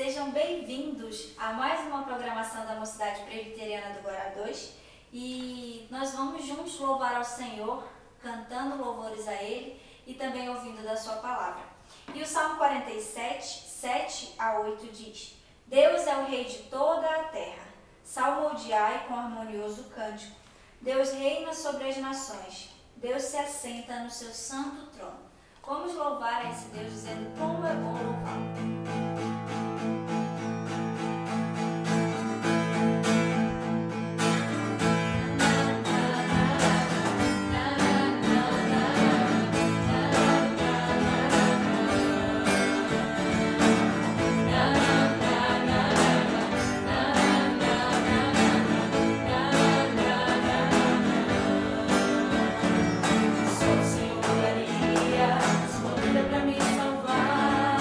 sejam bem-vindos a mais uma programação da Mocidade Presbiteriana do Guará 2 e nós vamos juntos louvar ao Senhor, cantando louvores a Ele e também ouvindo da Sua palavra. E o Salmo 47, 7 a 8 diz: Deus é o Rei de toda a terra, salmodiai com harmonioso cântico. Deus reina sobre as nações, Deus se assenta no seu santo trono. Vamos louvar a esse Deus dizendo como é bom louvá-lo. Pra me salvar,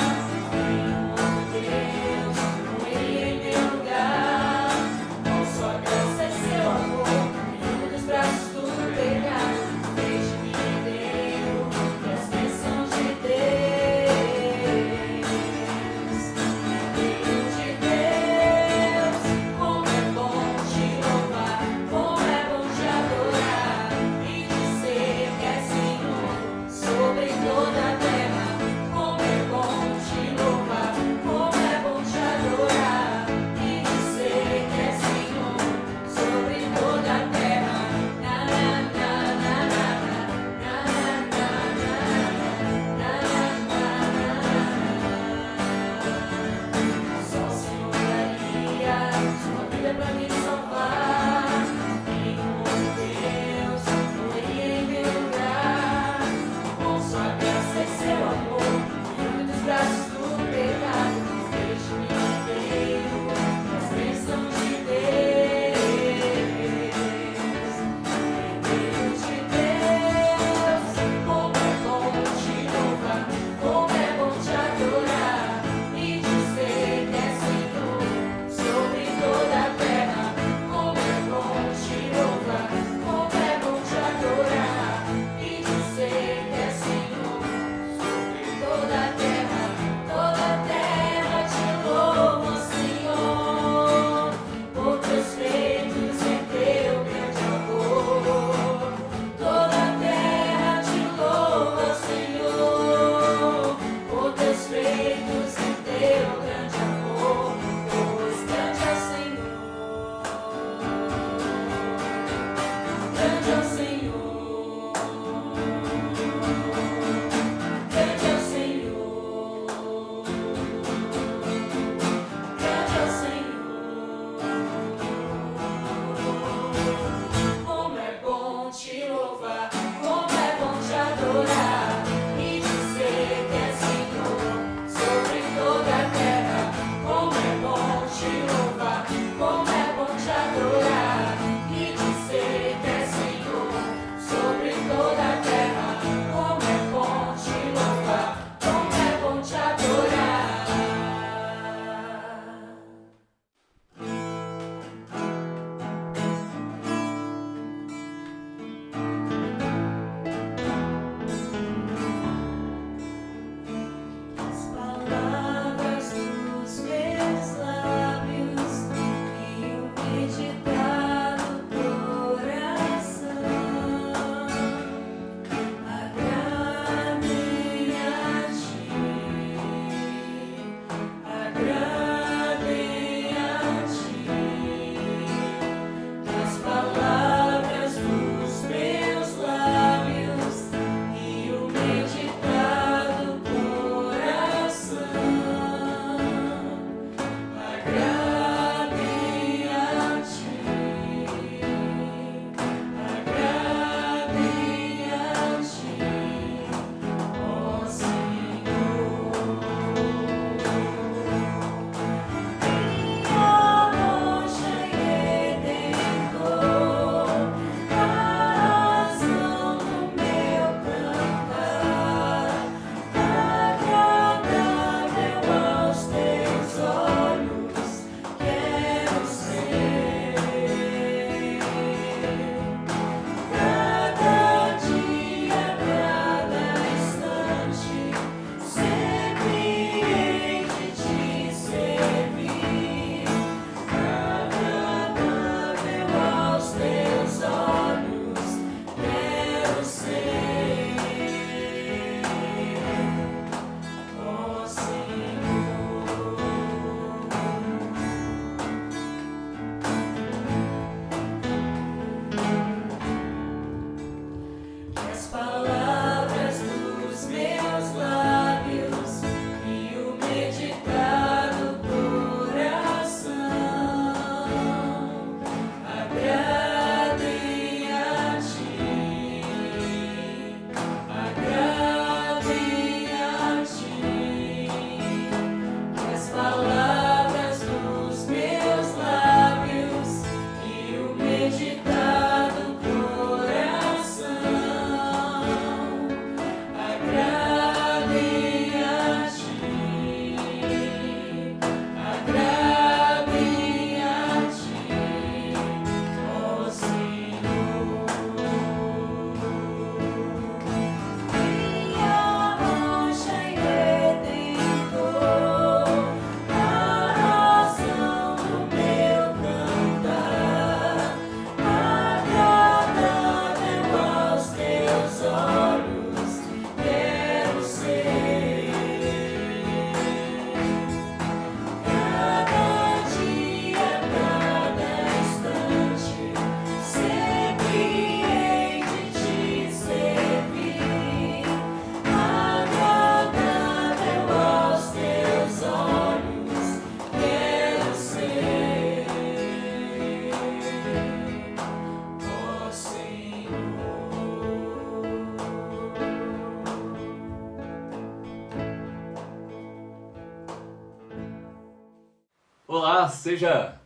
Olá, seja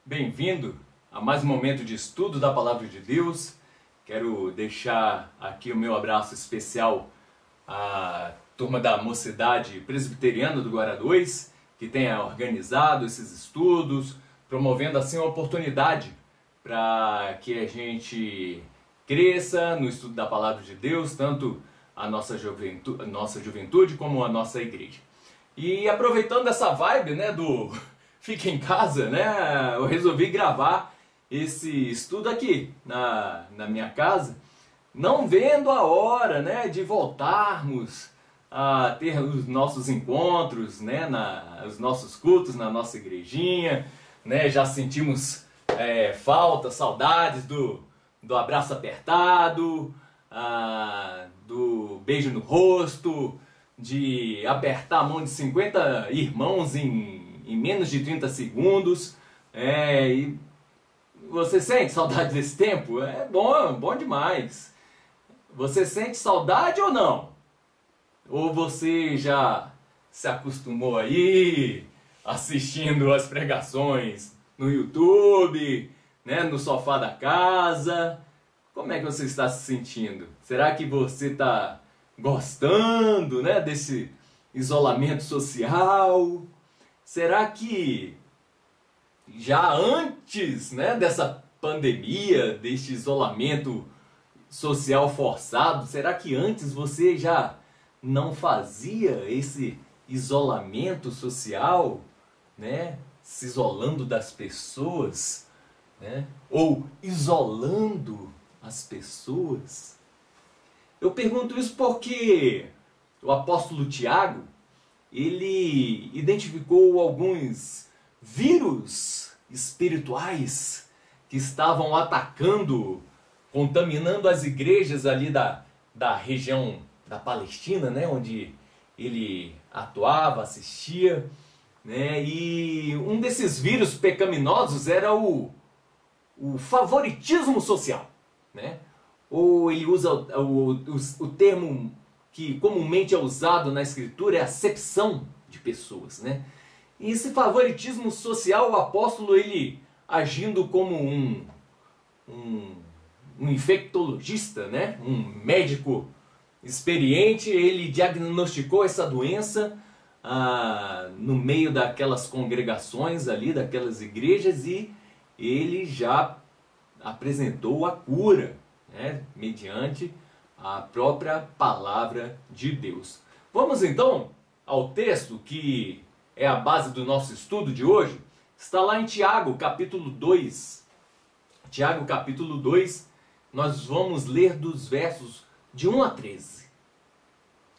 bem-vindo a mais um momento de estudo da Palavra de Deus. Quero deixar aqui o meu abraço especial à turma da Mocidade Presbiteriana do Guará 2, que tenha organizado esses estudos, promovendo assim uma oportunidade para que a gente cresça no estudo da Palavra de Deus, tanto a nossa juventude como a nossa igreja. E aproveitando essa vibe, né, do Fica em Casa, né, eu resolvi gravar esse estudo aqui na minha casa, não vendo a hora, né, de voltarmos a ter os nossos encontros, né, os nossos cultos na nossa igrejinha, né, já sentimos falta, saudades do abraço apertado, do beijo no rosto, de apertar a mão de 50 irmãos em menos de 30 segundos. E você sente saudade desse tempo? É bom demais. Você sente saudade ou não? Ou você já se acostumou aí assistindo as pregações no YouTube, né, no sofá da casa? Como é que você está se sentindo? Será que você está gostando, né, desse isolamento social? Será que já antes, né, dessa pandemia, deste isolamento social forçado, será que antes você já não fazia esse isolamento social, né, se isolando das pessoas, né, ou isolando as pessoas? Eu pergunto isso porque o apóstolo Tiago, ele identificou alguns vírus espirituais que estavam atacando, contaminando as igrejas ali da região da Palestina, né, onde ele atuava, assistia, né, e um desses vírus pecaminosos era o favoritismo social, né? Ou ele usa o termo que comumente é usado na escritura, é acepção de pessoas, né? E esse favoritismo social, o apóstolo, ele agindo como um infectologista, né, um médico experiente, ele diagnosticou essa doença no meio daquelas congregações ali, daquelas igrejas, e ele já apresentou a cura, né, mediante a própria palavra de Deus. Vamos então ao texto que é a base do nosso estudo de hoje. Está lá em Tiago, capítulo 2. Tiago, capítulo 2, nós vamos ler dos versos de 1 a 13.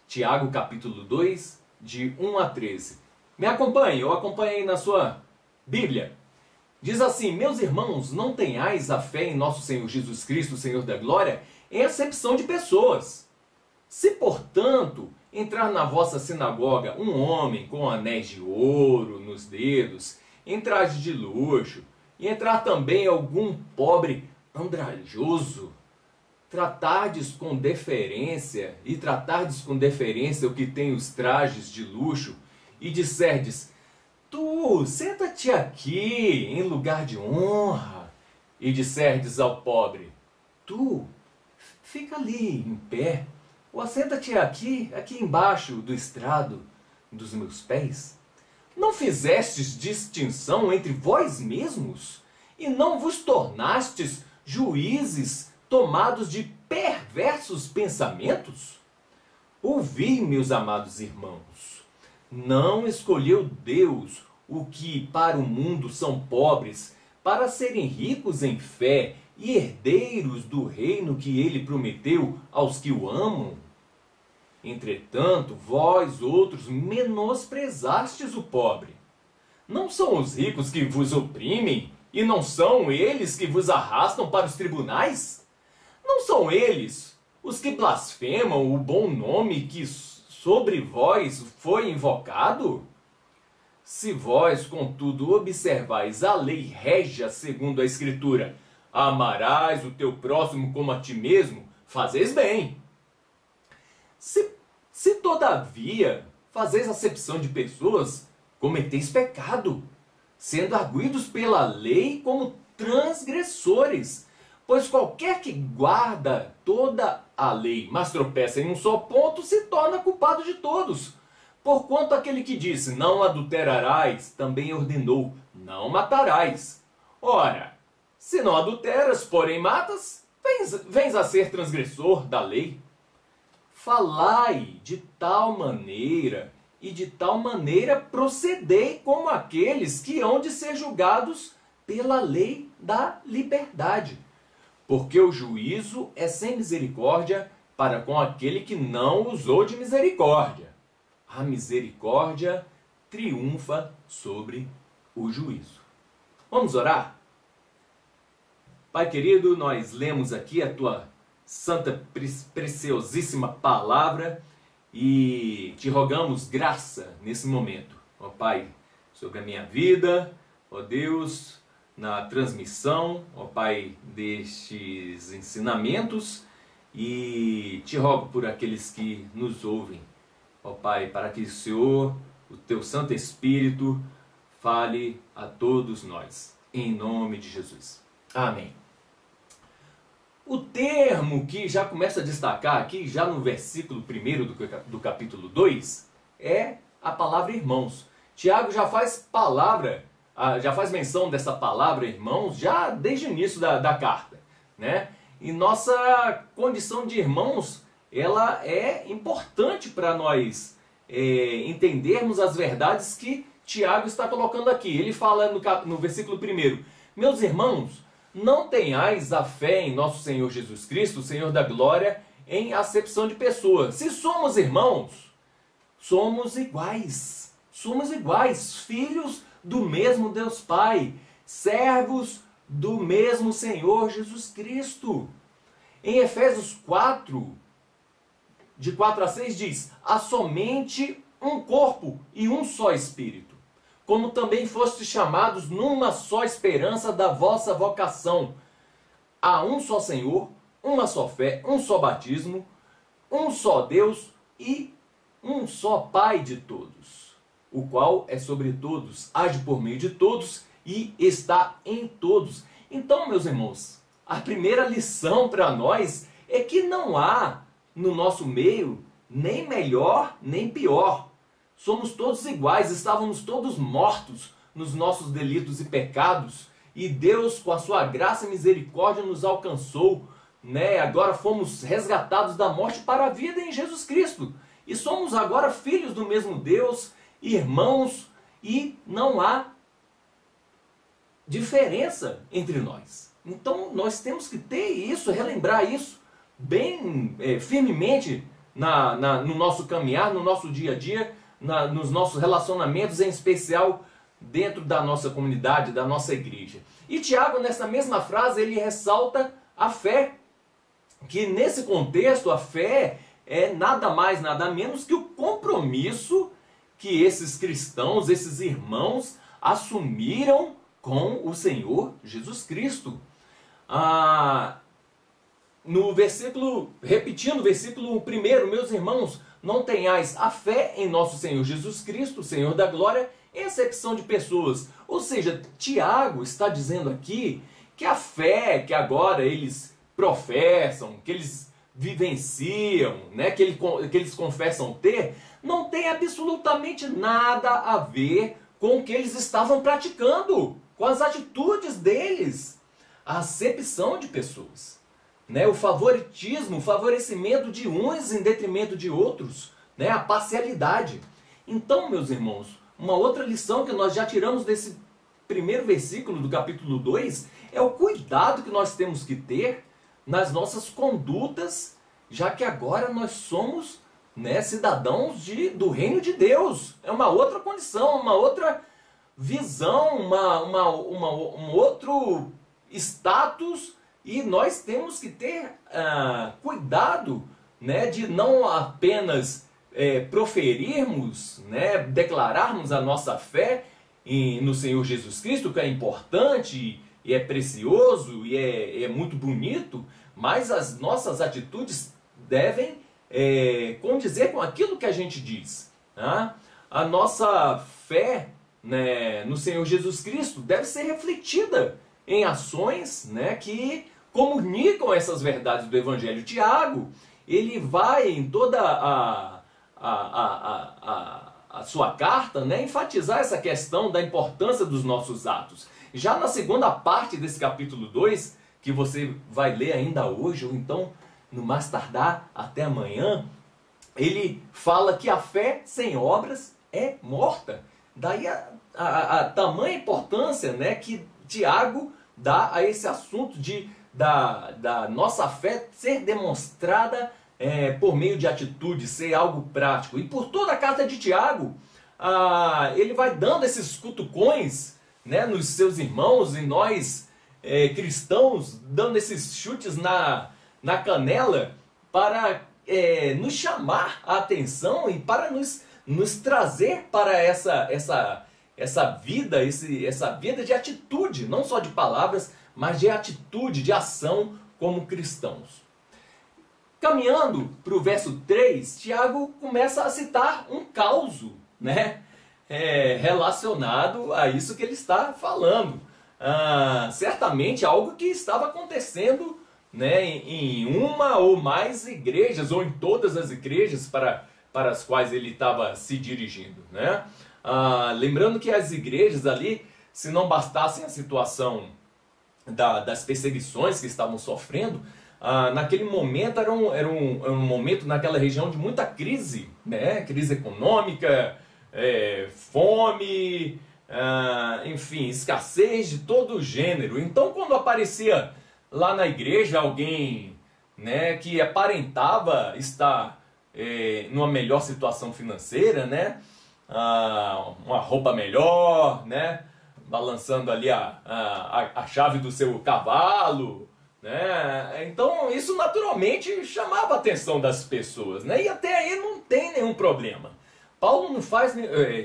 Tiago, capítulo 2, de 1 a 13. Me acompanhe, eu acompanhei na sua Bíblia. Diz assim: meus irmãos, não tenhais a fé em nosso Senhor Jesus Cristo, Senhor da glória, em acepção de pessoas. Se, portanto, entrar na vossa sinagoga um homem com anéis de ouro nos dedos, em traje de luxo, e entrar também algum pobre andrajoso, tratardes com deferência o que tem os trajes de luxo, e disserdes: tu, senta-te aqui em lugar de honra, e disserdes ao pobre: tu, fica ali em pé, ou assenta-te aqui embaixo do estrado dos meus pés. Não fizestes distinção entre vós mesmos, e não vos tornastes juízes tomados de perversos pensamentos? Ouvi, meus amados irmãos, não escolheu Deus o que para o mundo são pobres, para serem ricos em fé e herdeiros do reino que ele prometeu aos que o amam? Entretanto, vós outros menosprezastes o pobre. Não são os ricos que vos oprimem, e não são eles que vos arrastam para os tribunais? Não são eles os que blasfemam o bom nome que sobre vós foi invocado? Se vós, contudo, observais a lei régia segundo a Escritura, amarás o teu próximo como a ti mesmo, fazeis bem. Se todavia fazeis acepção de pessoas, cometeis pecado. sendo arguidos pela lei como transgressores. Pois qualquer que guarda toda a lei, mas tropeça em um só ponto, se torna culpado de todos. Porquanto aquele que disse, não adulterarás, também ordenou, não matarás. Ora, se não adulteras, porém matas, vens a ser transgressor da lei. Falai de tal maneira, e de tal maneira procedei como aqueles que hão de ser julgados pela lei da liberdade. Porque o juízo é sem misericórdia para com aquele que não usou de misericórdia. A misericórdia triunfa sobre o juízo. Vamos orar? Pai querido, nós lemos aqui a tua santa, preciosíssima palavra e te rogamos graça nesse momento. Ó Pai, sobre a minha vida, ó Deus, na transmissão, ó Pai, destes ensinamentos, e te rogo por aqueles que nos ouvem, ó Pai, para que o Senhor, o teu Santo Espírito, fale a todos nós, em nome de Jesus. Amém. O termo que já começa a destacar aqui, já no versículo 1 do capítulo 2, é a palavra irmãos. Tiago já faz menção dessa palavra irmãos já desde o início da carta, né? E nossa condição de irmãos, ela é importante para nós entendermos as verdades que Tiago está colocando aqui. Ele fala no versículo 1, meus irmãos, não tenhais a fé em nosso Senhor Jesus Cristo, o Senhor da glória, em acepção de pessoas. Se somos irmãos, somos iguais. Somos iguais, filhos do mesmo Deus Pai, servos do mesmo Senhor Jesus Cristo. Em Efésios 4, de 4 a 6 diz, há somente um corpo e um só Espírito, como também fostes chamados numa só esperança da vossa vocação. Há um só Senhor, uma só fé, um só batismo, um só Deus e um só Pai de todos, o qual é sobre todos, age por meio de todos e está em todos. Então, meus irmãos, a primeira lição para nós é que não há no nosso meio nem melhor nem pior. Somos todos iguais, estávamos todos mortos nos nossos delitos e pecados, e Deus, com a sua graça e misericórdia, nos alcançou, né? Agora fomos resgatados da morte para a vida em Jesus Cristo. E somos agora filhos do mesmo Deus, irmãos, e não há diferença entre nós. Então nós temos que ter isso, relembrar isso bem firmemente no nosso caminhar, no nosso dia a dia, nos nossos relacionamentos, em especial dentro da nossa comunidade, da nossa igreja. E Tiago, nessa mesma frase, ele ressalta a fé, que nesse contexto a fé é nada mais, nada menos que o compromisso que esses cristãos, esses irmãos, assumiram com o Senhor Jesus Cristo. No versículo, repetindo o versículo 1, meus irmãos, não tenhais a fé em nosso Senhor Jesus Cristo, Senhor da glória, em acepção de pessoas. Ou seja, Tiago está dizendo aqui que a fé que agora eles professam, que eles vivenciam, né, que eles confessam ter, não tem absolutamente nada a ver com o que eles estavam praticando, com as atitudes deles. A acepção de pessoas, né, o favoritismo, o favorecimento de uns em detrimento de outros, né, a parcialidade. Então, meus irmãos, uma outra lição que nós já tiramos desse primeiro versículo do capítulo 2 é o cuidado que nós temos que ter nas nossas condutas, já que agora nós somos, né, cidadãos do reino de Deus. É uma outra condição, uma outra visão, um outro status, e nós temos que ter cuidado, né, de não apenas proferirmos, né, declararmos a nossa fé no Senhor Jesus Cristo, que é importante e é precioso e é muito bonito, mas as nossas atitudes devem condizer com aquilo que a gente diz. Tá? A nossa fé né, no Senhor Jesus Cristo deve ser refletida em ações, né, que comunicam essas verdades do Evangelho. Tiago, ele vai em toda a sua carta, né, enfatizar essa questão da importância dos nossos atos. Já na segunda parte desse capítulo 2, que você vai ler ainda hoje, ou então no mais tardar até amanhã, ele fala que a fé sem obras é morta. Daí a tamanha importância, né, que Tiago dá a esse assunto da nossa fé ser demonstrada por meio de atitude, ser algo prático. E por toda a carta de Tiago, ele vai dando esses cutucões, né, nos seus irmãos e nós cristãos, dando esses chutes na canela para nos chamar a atenção e para nos trazer para essa vida, essa vida de atitude, não só de palavras, mas de atitude, de ação como cristãos. Caminhando para o verso 3, Tiago começa a citar um caos, né, relacionado a isso que ele está falando. Certamente algo que estava acontecendo, né, em uma ou mais igrejas, ou em todas as igrejas para as quais ele estava se dirigindo, né? Lembrando que as igrejas ali, se não bastassem a situação das perseguições que estavam sofrendo, naquele momento era um momento naquela região de muita crise, né? Crise econômica, fome, enfim, escassez de todo gênero. Então, quando aparecia lá na igreja alguém, né, que aparentava estar numa melhor situação financeira, né, uma roupa melhor, né, balançando ali a chave do seu cavalo, né, então isso naturalmente chamava a atenção das pessoas, né, e até aí não tem nenhum problema.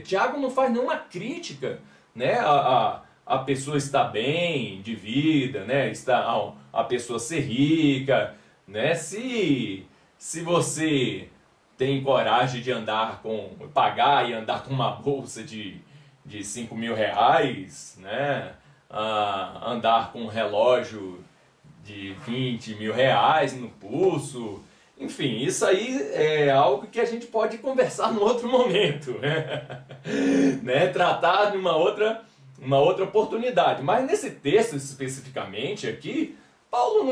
Tiago não faz nenhuma crítica, né, a pessoa está bem de vida, né, a pessoa ser rica, né, se você tem coragem de pagar e andar com uma bolsa de 5 mil reais, né, andar com um relógio de 20 mil reais no pulso, enfim, isso aí é algo que a gente pode conversar num outro momento, né, tratar de uma outra oportunidade. Mas nesse texto especificamente aqui, Paulo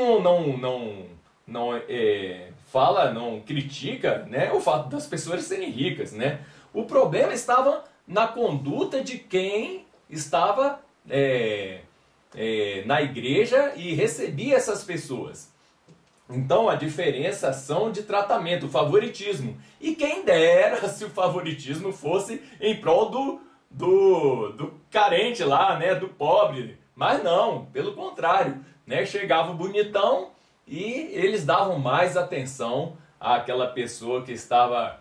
não critica, né, o fato das pessoas serem ricas, né? O problema estava na conduta de quem estava na igreja e recebia essas pessoas. Então a diferenciação de tratamento, o favoritismo. E quem dera se o favoritismo fosse em prol do carente lá, né, do pobre. Mas não, pelo contrário, né, chegava o bonitão e eles davam mais atenção àquela pessoa que estava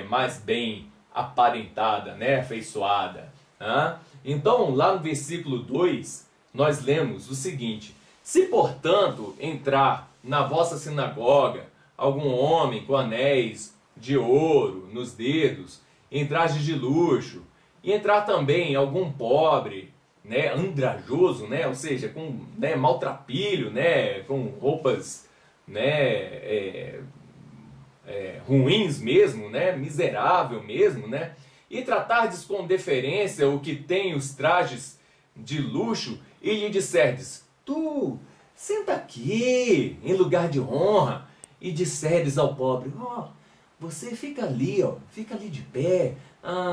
mais bem aparentada, né, afeiçoada. Então, lá no versículo 2, nós lemos o seguinte: se, portanto, entrar na vossa sinagoga algum homem com anéis de ouro nos dedos, em trajes de luxo, e entrar também algum pobre, né, andrajoso, né, ou seja, com, né, maltrapilho, né, com roupas, né, ruins mesmo, né, miserável mesmo, né, e tratardes com deferência o que tem os trajes de luxo, e lhe disserdes: tu, senta aqui, em lugar de honra, e disserdes ao pobre: você fica ali de pé,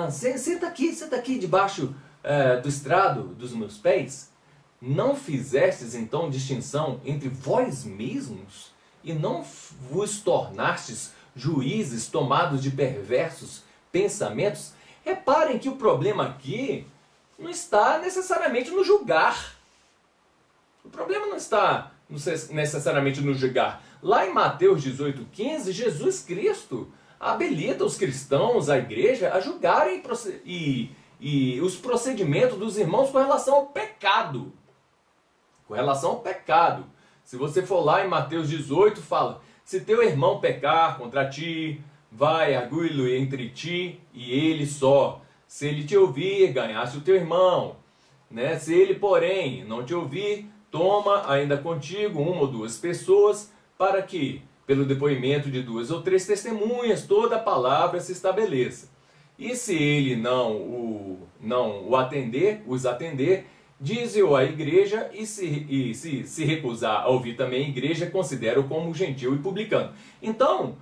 senta aqui debaixo do estrado dos meus pés. Não fizestes então distinção entre vós mesmos, e não vos tornastes juízes tomados de perversos pensamentos? Reparem que o problema aqui não está necessariamente no julgar. O problema não está necessariamente no julgar. Lá em Mateus 18,15, Jesus Cristo habilita os cristãos, a igreja, a julgarem e os procedimentos dos irmãos com relação ao pecado. Com relação ao pecado. Se você for lá em Mateus 18, fala: se teu irmão pecar contra ti, vai, argue-lo entre ti e ele só. se ele te ouvir, ganhaste o teu irmão, né? Se ele, porém, não te ouvir, toma ainda contigo uma ou duas pessoas, para que, pelo depoimento de 2 ou 3 testemunhas, toda a palavra se estabeleça. E se ele não o atender, os atender, dize-o à igreja, e se recusar a ouvir também a igreja, considera-o como gentil e publicano. Então,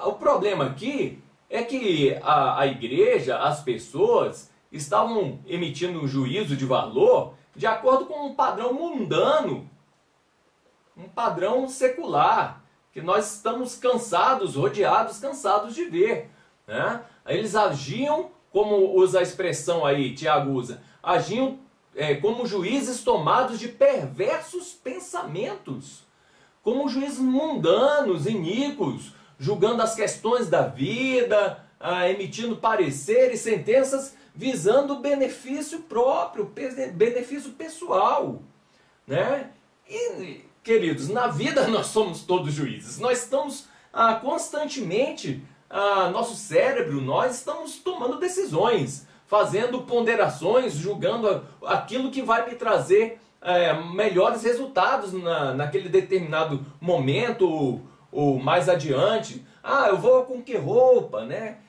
o problema aqui é que a igreja, as pessoas, estavam emitindo um juízo de valor de acordo com um padrão mundano, um padrão secular, que nós estamos cansados, rodeados, cansados de ver, né? Eles agiam, como usa a expressão aí, Tiago usa, agiam como juízes tomados de perversos pensamentos, como juízes mundanos, iníquos, julgando as questões da vida, emitindo pareceres, sentenças, visando o benefício próprio, benefício pessoal, né? E, queridos, na vida nós somos todos juízes. Nós estamos constantemente, nosso cérebro, nós estamos tomando decisões, fazendo ponderações, julgando aquilo que vai me trazer melhores resultados naquele determinado momento ou mais adiante. Eu vou com que roupa, né?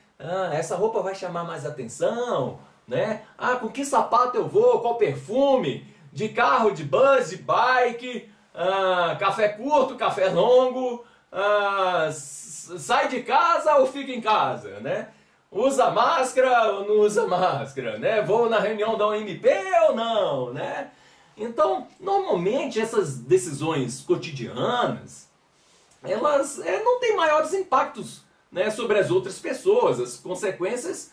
Essa roupa vai chamar mais atenção, né? Com que sapato eu vou, qual perfume, de carro, de bus, de bike, café curto, café longo, sai de casa ou fica em casa, né? Usa máscara ou não usa máscara, né? Vou na reunião da OMP ou não, né? Então, normalmente essas decisões cotidianas, elas não têm maiores impactos, né, sobre as outras pessoas. As consequências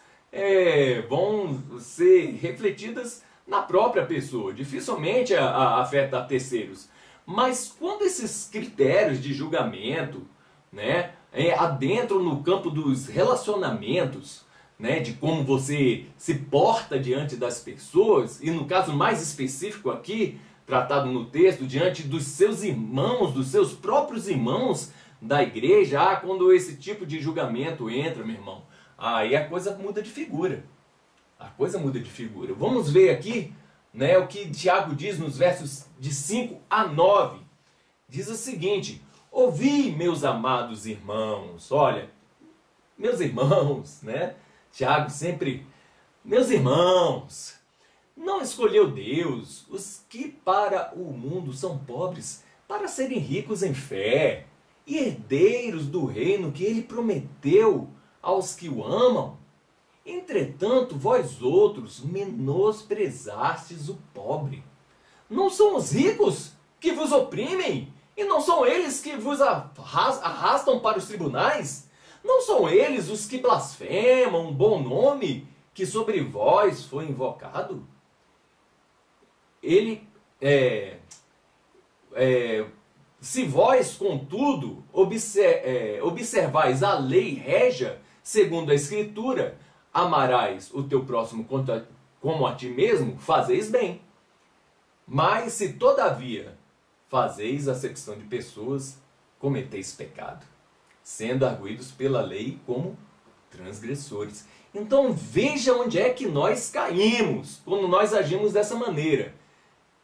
vão ser refletidas na própria pessoa, dificilmente afeta a terceiros. Mas quando esses critérios de julgamento, né, adentram no campo dos relacionamentos, né, de como você se porta diante das pessoas, e no caso mais específico aqui, tratado no texto, diante dos seus irmãos, dos seus próprios irmãos da igreja, quando esse tipo de julgamento entra, meu irmão, aí a coisa muda de figura. A coisa muda de figura. Vamos ver aqui, né, o que Tiago diz nos versos de 5 a 9. Diz o seguinte: ouvi, meus amados irmãos. Olha, meus irmãos, né? Tiago sempre, meus irmãos, não escolheu Deus os que para o mundo são pobres, para serem ricos em fé e herdeiros do reino que ele prometeu aos que o amam? Entretanto, vós outros menosprezastes o pobre. Não são os ricos que vos oprimem? E não são eles que vos arrastam para os tribunais? Não são eles os que blasfemam o bom nome que sobre vós foi invocado? Se vós, contudo, observais a lei régia, segundo a Escritura, amarás o teu próximo como a ti mesmo, fazeis bem. Mas se todavia fazeis acepção de pessoas, cometeis pecado, sendo arguidos pela lei como transgressores. Então veja onde é que nós caímos quando nós agimos dessa maneira,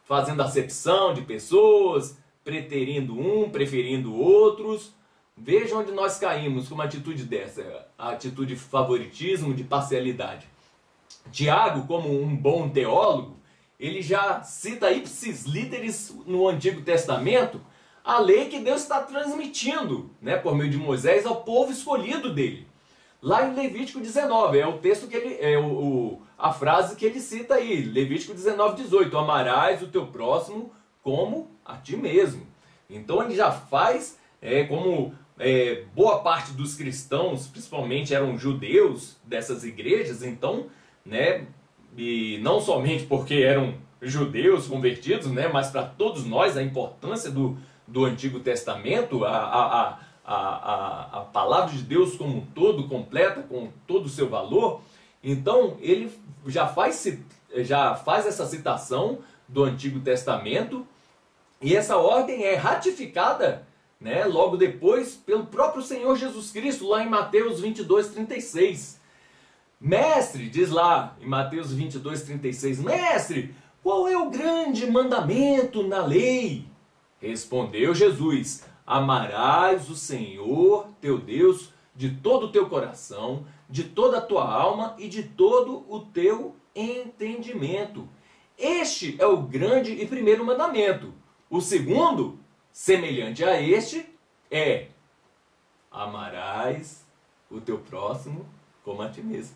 fazendo acepção de pessoas, preterindo preferindo outros. Veja onde nós caímos com uma atitude dessa, a atitude de favoritismo, de parcialidade. Tiago, como um bom teólogo, ele já cita ipsis literis no Antigo Testamento a lei que Deus está transmitindo, né, por meio de Moisés ao povo escolhido dele. Lá em Levítico 19, é o texto que ele, a frase que ele cita aí, Levítico 19, 18, amarás o teu próximo como a ti mesmo. Então ele já faz, boa parte dos cristãos, principalmente eram judeus dessas igrejas, então, né, e não somente porque eram judeus convertidos, né, mas para todos nós a importância do Antigo Testamento, a palavra de Deus como um todo, completa, com todo o seu valor. Então ele já faz essa citação do Antigo Testamento, e essa ordem é ratificada, né, logo depois pelo próprio Senhor Jesus Cristo, lá em Mateus 22, 36. Mestre, diz lá em Mateus 22:36, Mestre, qual é o grande mandamento na lei? Respondeu Jesus, amarás o Senhor teu Deus de todo o teu coração, de toda a tua alma e de todo o teu entendimento. Este é o grande e primeiro mandamento. O segundo, semelhante a este, é amarás o teu próximo como a ti mesmo.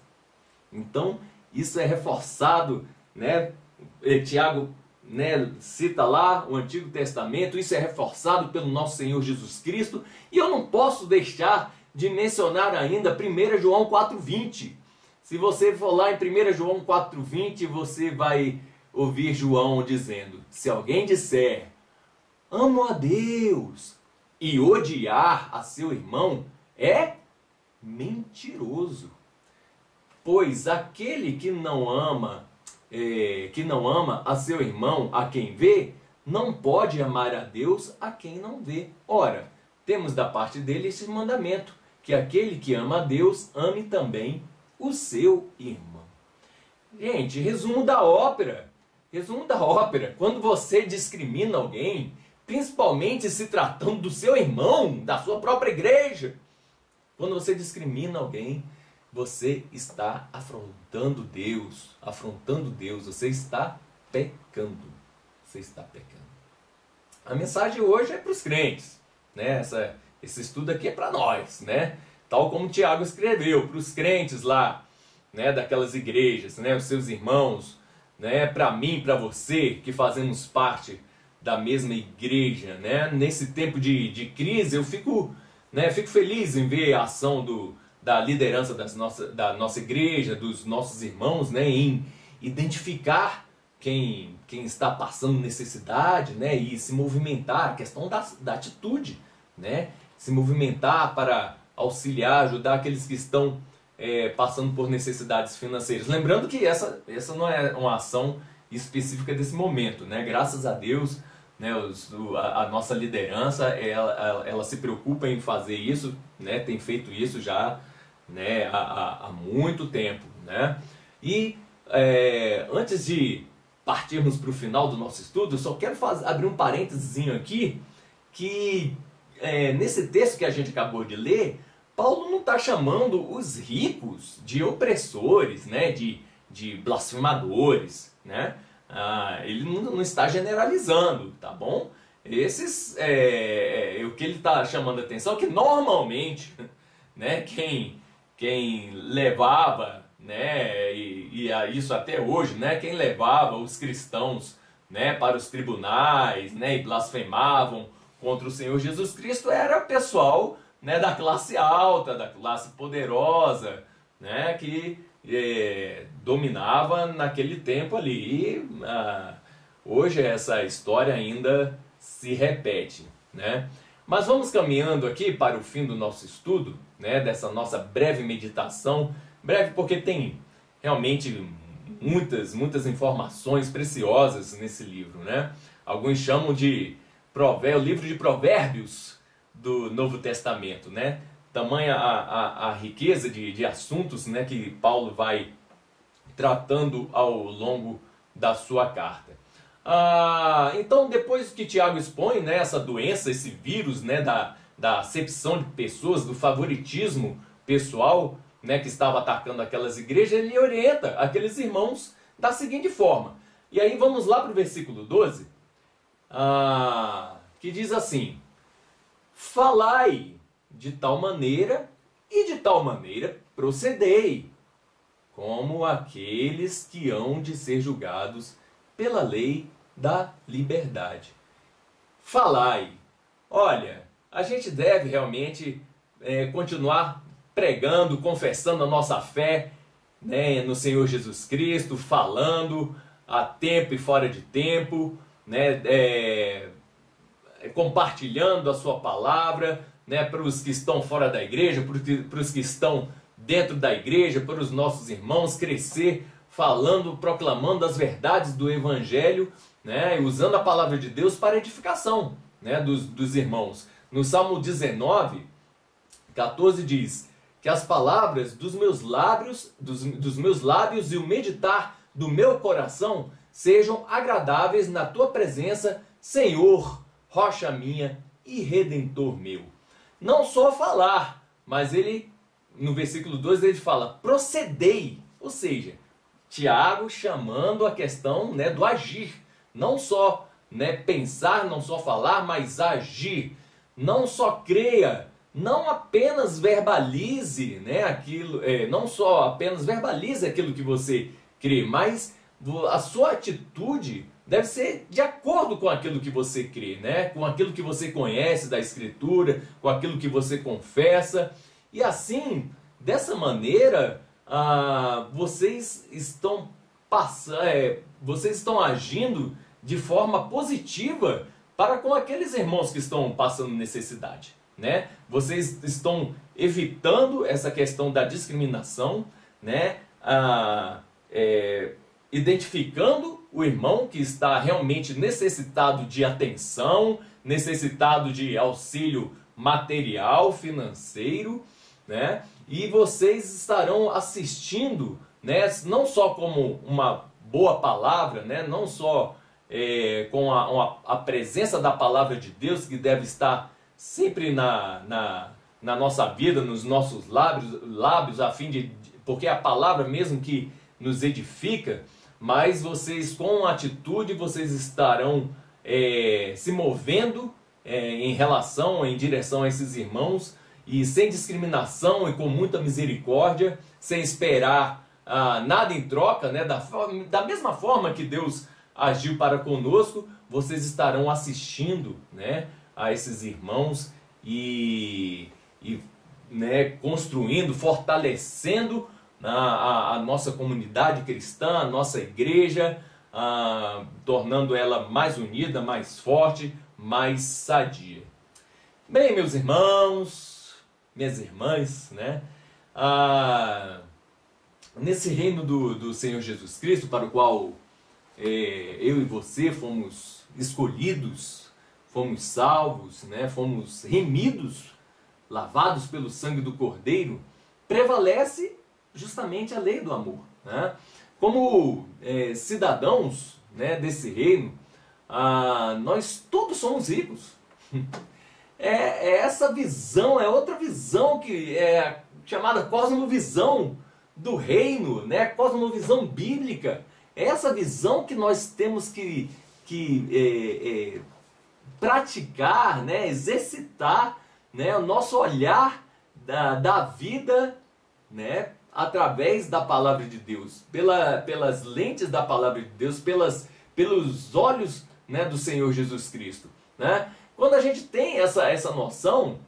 Então, isso é reforçado, né? Tiago, né, cita lá o Antigo Testamento, isso é reforçado pelo nosso Senhor Jesus Cristo, e eu não posso deixar de mencionar ainda 1 João 4,20. Se você for lá em 1 João 4,20, você vai ouvir João dizendo, se alguém disser, amo a Deus, e odiar a seu irmão, é mentiroso. Pois aquele que não ama a seu irmão a quem vê, não pode amar a Deus a quem não vê. Ora, temos da parte dele esse mandamento, que aquele que ama a Deus, ame também o seu irmão. Gente, resumo da ópera. Resumo da ópera. Quando você discrimina alguém, principalmente se tratando do seu irmão, da sua própria igreja, quando você discrimina alguém, você está afrontando Deus, você está pecando. Você está pecando. A mensagem hoje é para os crentes, né? Esse estudo aqui é para nós, né? Tal como Tiago escreveu, para os crentes lá, né? Daquelas igrejas, né? Os seus irmãos, né? Para mim, para você, que fazemos parte da mesma igreja, né? Nesse tempo de crise, eu fico feliz em ver a ação da liderança da nossa igreja, dos nossos irmãos, né, em identificar quem está passando necessidade, né, e se movimentar, a questão da atitude, né, se movimentar para auxiliar, ajudar aqueles que estão passando por necessidades financeiras. Lembrando que essa não é uma ação específica desse momento, né, graças a Deus, né, a nossa liderança ela se preocupa em fazer isso, né, tem feito isso já, né, há muito tempo, né? E antes de partirmos para o final do nosso estudo, eu só quero abrir um parênteses aqui, que nesse texto que a gente acabou de ler, Paulo não está chamando os ricos de opressores, né, de blasfemadores, né? Ele não está generalizando, tá bom? O que ele está chamando a atenção é que normalmente, né, quem levava, né, e isso até hoje, né, quem levava os cristãos, né, para os tribunais, né, e blasfemavam contra o Senhor Jesus Cristo era o pessoal, né, da classe alta, da classe poderosa, né, que dominava naquele tempo ali. E hoje essa história ainda se repete, né? Mas vamos caminhando aqui para o fim do nosso estudo, né, dessa nossa breve meditação. Breve porque tem realmente muitas informações preciosas nesse livro, né? Alguns chamam de o livro de Provérbios do Novo Testamento, né? Tamanha a riqueza de assuntos, né, que Paulo vai tratando ao longo da sua carta. Então, depois que Tiago expõe, né, essa doença, esse vírus, né, da acepção de pessoas, do favoritismo pessoal, né, que estava atacando aquelas igrejas, ele orienta aqueles irmãos da seguinte forma. E aí vamos lá para o versículo 12, que diz assim: falai de tal maneira e de tal maneira procedei, como aqueles que hão de ser julgados pela lei da liberdade. Falai. Olha, a gente deve realmente continuar pregando, confessando a nossa fé, né, no Senhor Jesus Cristo, falando a tempo e fora de tempo, né, compartilhando a sua palavra, né, para os que estão fora da igreja, para os que estão dentro da igreja, para os nossos irmãos, crescer falando, proclamando as verdades do Evangelho, né, usando a palavra de Deus para edificação, né, dos irmãos. No Salmo 19, 14 diz: que as palavras dos meus lábios, dos meus lábios e o meditar do meu coração sejam agradáveis na tua presença, Senhor, rocha minha e redentor meu. Não só falar, mas ele, no versículo 2, ele fala, procedei. Ou seja, Tiago chamando a questão, né, do agir. Não só, né, pensar, não só falar, mas agir. Não só creia, não apenas verbalize, né, aquilo, não só apenas verbalize aquilo que você crê, mas a sua atitude deve ser de acordo com aquilo que você crê, né? Com aquilo que você conhece da Escritura, com aquilo que você confessa. E assim, dessa maneira, vocês estão agindo de forma positiva para com aqueles irmãos que estão passando necessidade, né? Vocês estão evitando essa questão da discriminação, né? Identificando o irmão que está realmente necessitado de atenção, necessitado de auxílio material, financeiro, né? E vocês estarão assistindo, né? Não só como uma boa palavra, né? Não só com a presença da palavra de Deus, que deve estar sempre na nossa vida, nos nossos lábios, a fim porque é a palavra mesmo que nos edifica, mas vocês, com atitude, vocês estarão se movendo em direção a esses irmãos, e sem discriminação e com muita misericórdia, sem esperar nada em troca, né? Da mesma forma que Deus agiu para conosco, vocês estarão assistindo, né, a esses irmãos né, construindo, fortalecendo a nossa comunidade cristã, a nossa igreja, tornando ela mais unida, mais forte, mais sadia. Bem, meus irmãos, minhas irmãs, né? Nesse reino do Senhor Jesus Cristo, para o qual eu e você fomos escolhidos, fomos salvos, né? Fomos remidos, lavados pelo sangue do Cordeiro, prevalece justamente a lei do amor, né? Como cidadãos, né, desse reino, nós todos somos ricos. Essa visão, é outra visão que é chamada cosmovisão do reino, né? Cosmovisão bíblica. É essa visão que nós temos que praticar, né? Exercitar, né? O nosso olhar da vida, né? Através da palavra de Deus, pelas lentes da palavra de Deus, pelos olhos, né, do Senhor Jesus Cristo, né? Quando a gente tem essa noção,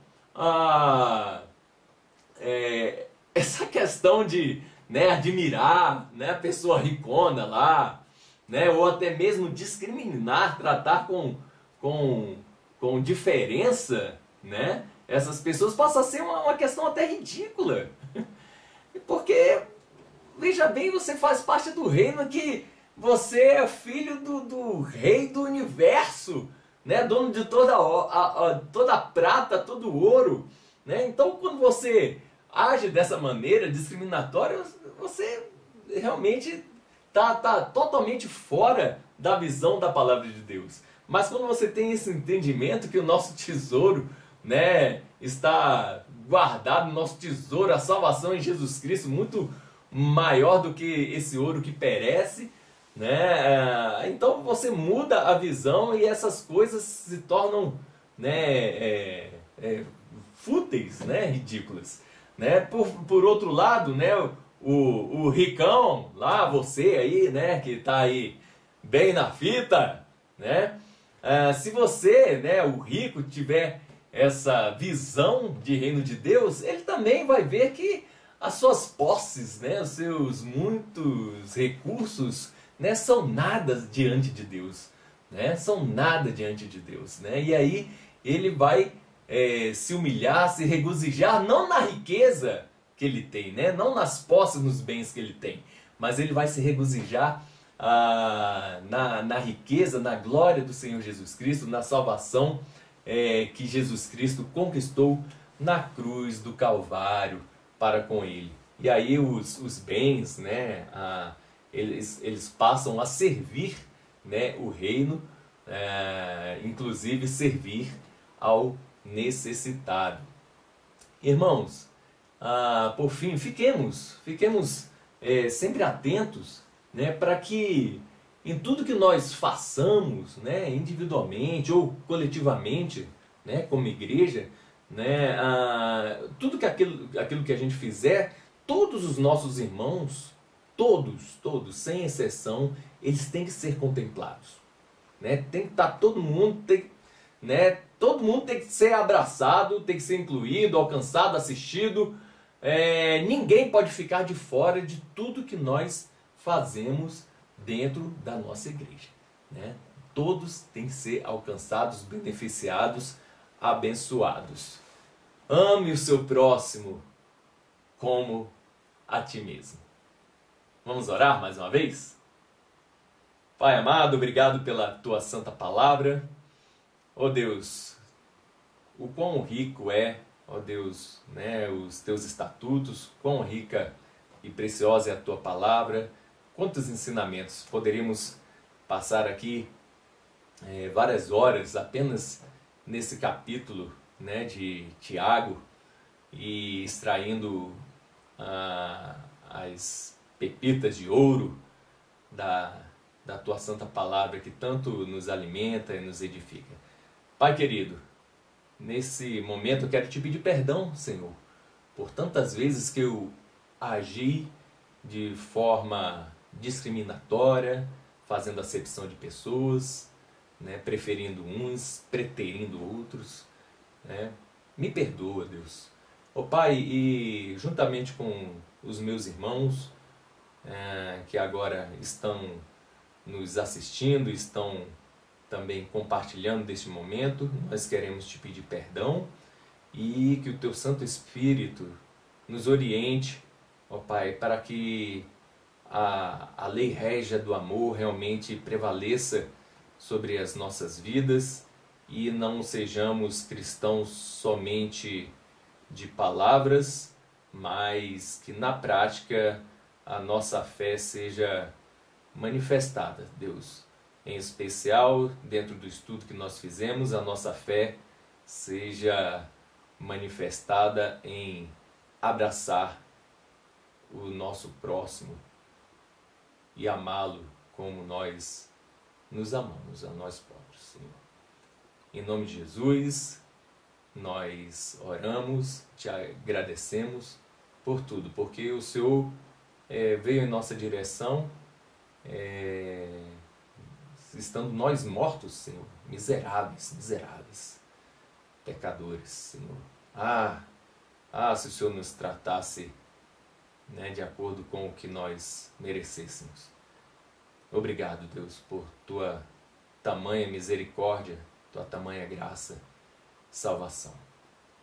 essa questão de, né, admirar, né, a pessoa ricona lá, né, ou até mesmo discriminar, tratar com diferença, né, essas pessoas passa a ser uma questão até ridícula. Porque, veja bem, você faz parte do reino que você é filho do rei do universo, né? Dono de toda a prata, todo o ouro, né? Então, quando você age dessa maneira discriminatória, você realmente está totalmente fora da visão da palavra de Deus. Mas quando você tem esse entendimento que o nosso tesouro, né, está guardado, nosso tesouro, a salvação em Jesus Cristo, muito maior do que esse ouro que perece, né? Então você muda a visão e essas coisas se tornam, né, fúteis, né, ridículas, né? Por outro lado, né, o ricão lá, você aí, né, que está aí bem na fita, né? Se você, né, o rico, tiver essa visão de reino de Deus, ele também vai ver que as suas posses, né, os seus muitos recursos, né, são nada diante de Deus, né, são nada diante de Deus, né, e aí ele vai se humilhar, se regozijar, não na riqueza que ele tem, né, não nas posses, nos bens que ele tem, mas ele vai se regozijar na riqueza, na glória do Senhor Jesus Cristo, na salvação que Jesus Cristo conquistou na cruz do Calvário, para com ele. E aí os bens, né, eles passam a servir, né, o reino, inclusive servir ao necessitado. Irmãos, por fim, fiquemos sempre atentos, né, para que em tudo que nós façamos, né, individualmente ou coletivamente, né, como igreja, né, tudo aquilo que a gente fizer, todos os nossos irmãos, todos, sem exceção, eles têm que ser contemplados, né? Tem que estar todo mundo tem que ser abraçado, tem que ser incluído, alcançado, assistido. Ninguém pode ficar de fora de tudo que nós fazemos dentro da nossa igreja, né? Todos têm que ser alcançados, beneficiados, abençoados. Ame o seu próximo como a ti mesmo. Vamos orar mais uma vez? Pai amado, obrigado pela tua santa palavra. Ó Deus, o quão rico é, ó Deus, né, os teus estatutos, quão rica e preciosa é a tua palavra. Quantos ensinamentos poderíamos passar aqui várias horas apenas nesse capítulo, né, de Tiago, e extraindo as pepitas de ouro da tua santa palavra que tanto nos alimenta e nos edifica. Pai querido, nesse momento eu quero te pedir perdão, Senhor, por tantas vezes que eu agi de forma discriminatória, fazendo acepção de pessoas, né, preferindo uns, preterindo outros, né? Me perdoa, Deus. Ó Pai, e juntamente com os meus irmãos que agora estão nos assistindo, estão também compartilhando deste momento, nós queremos te pedir perdão e que o teu Santo Espírito nos oriente, ó Pai, para que a lei régia do amor realmente prevaleça sobre as nossas vidas e não sejamos cristãos somente de palavras, mas que na prática a nossa fé seja manifestada, Deus. Em especial, dentro do estudo que nós fizemos, a nossa fé seja manifestada em abraçar o nosso próximo e amá-lo como nós nos amamos a nós próprios, Senhor. Em nome de Jesus, nós oramos, te agradecemos por tudo, porque o Senhor veio em nossa direção, estando nós mortos, Senhor, miseráveis, pecadores, Senhor. Se o Senhor nos tratasse, né, de acordo com o que nós merecêssemos. Obrigado, Deus, por tua tamanha misericórdia, tua tamanha graça, salvação.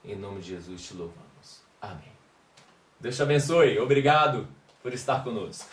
Em nome de Jesus te louvamos. Amém. Deus te abençoe. Obrigado por estar conosco.